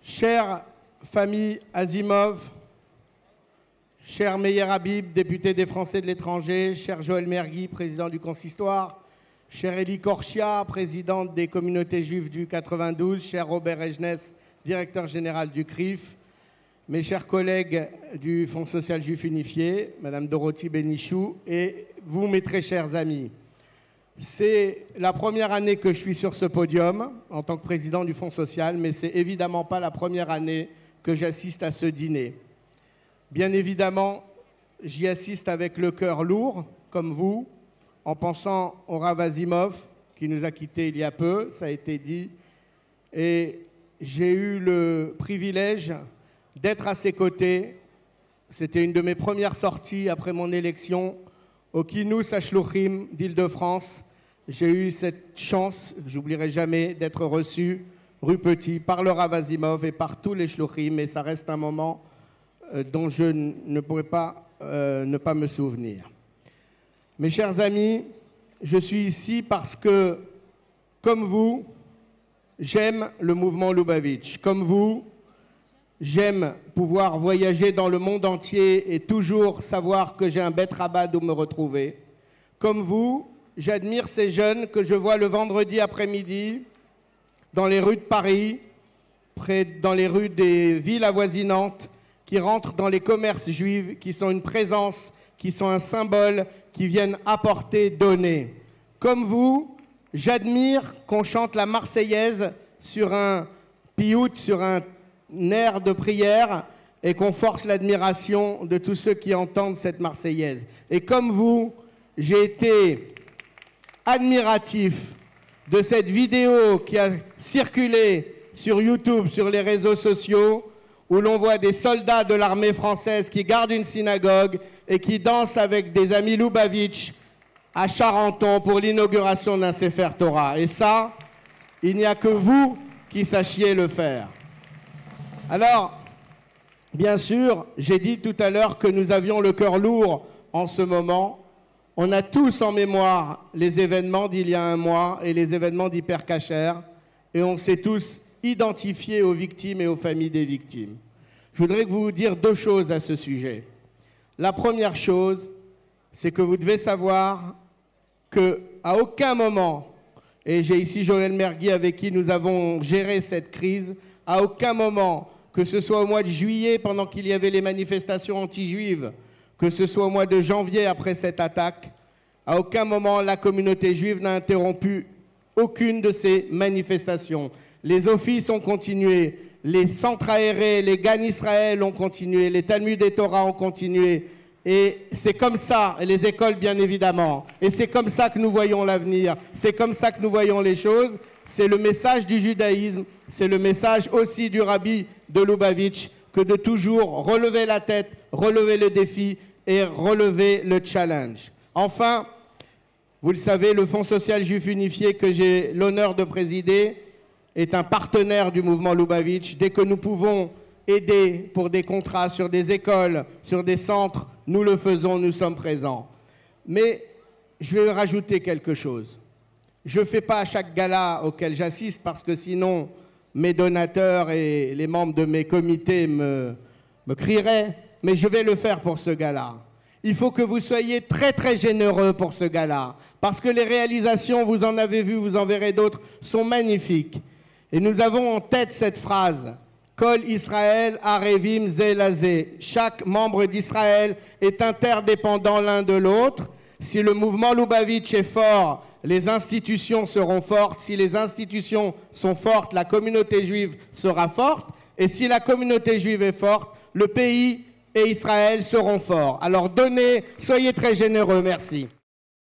Chère famille Azimov, cher Meyer Habib, député des Français de l'étranger, cher Joël Mergui, président du Consistoire, cher Elie Korchia, présidente des communautés juives du 92, cher Robert Ejnès, directeur général du CRIF, mes chers collègues du Fonds social juif unifié, Madame Dorothy Benichou, et vous, mes très chers amis. C'est la première année que je suis sur ce podium en tant que président du Fonds social, mais c'est évidemment pas la première année que j'assiste à ce dîner. Bien évidemment, j'y assiste avec le cœur lourd, comme vous, en pensant au Rav Azimov, qui nous a quittés il y a peu, ça a été dit, et j'ai eu le privilège d'être à ses côtés. C'était une de mes premières sorties après mon élection au Kinous HaShluchim d'Île-de-France. J'ai eu cette chance, j'oublierai jamais, d'être reçu rue Petit par le Rav Azimov et par tous les Shluchim, et ça reste un moment dont je ne pourrais pas ne pas me souvenir. Mes chers amis, je suis ici parce que, comme vous, j'aime le mouvement Lubavitch. Comme vous, j'aime pouvoir voyager dans le monde entier et toujours savoir que j'ai un Bet Rabbah où me retrouver. Comme vous, j'admire ces jeunes que je vois le vendredi après-midi dans les rues de Paris, dans les rues des villes avoisinantes, qui rentrent dans les commerces juifs, qui sont une présence, qui sont un symbole, qui viennent apporter, donner. Comme vous, j'admire qu'on chante la Marseillaise sur un piout, sur un air de prière, et qu'on force l'admiration de tous ceux qui entendent cette Marseillaise. Et comme vous, j'ai été admiratif de cette vidéo qui a circulé sur YouTube, sur les réseaux sociaux, où l'on voit des soldats de l'armée française qui gardent une synagogue et qui dansent avec des amis Lubavitch à Charenton pour l'inauguration d'un Sefer Torah. Et ça, il n'y a que vous qui sachiez le faire. Alors, bien sûr, j'ai dit tout à l'heure que nous avions le cœur lourd en ce moment. On a tous en mémoire les événements d'il y a un mois et les événements d'Hyper Cacher, et on s'est tous identifiés aux victimes et aux familles des victimes. Je voudrais vous dire deux choses à ce sujet. La première chose, c'est que vous devez savoir qu'à aucun moment, et j'ai ici Joël Mergui avec qui nous avons géré cette crise, à aucun moment, que ce soit au mois de juillet pendant qu'il y avait les manifestations anti-juives, que ce soit au mois de janvier après cette attaque, à aucun moment la communauté juive n'a interrompu aucune de ces manifestations. Les offices ont continué, les centres aérés, les Gan Israël ont continué, les Talmud et Torah ont continué. Et c'est comme ça, et les écoles bien évidemment, et c'est comme ça que nous voyons l'avenir, c'est comme ça que nous voyons les choses. C'est le message du judaïsme, c'est le message aussi du rabbi de Lubavitch, que de toujours relever la tête, relever le défi et relever le challenge. Enfin, vous le savez, le Fonds social juif unifié que j'ai l'honneur de présider est un partenaire du mouvement Lubavitch. Dès que nous pouvons aider pour des contrats sur des écoles, sur des centres, nous le faisons, nous sommes présents. Mais je vais rajouter quelque chose. Je ne fais pas à chaque gala auquel j'assiste parce que sinon mes donateurs et les membres de mes comités me crieraient, mais je vais le faire pour ce gala. Il faut que vous soyez très très généreux pour ce gala parce que les réalisations, vous en avez vu, vous en verrez d'autres, sont magnifiques. Et nous avons en tête cette phrase, Kol Israël Arevim Ze Laze. Chaque membre d'Israël est interdépendant l'un de l'autre. Si le mouvement Lubavitch est fort, les institutions seront fortes. Si les institutions sont fortes, la communauté juive sera forte. Et si la communauté juive est forte, le pays et Israël seront forts. Alors donnez, soyez très généreux. Merci.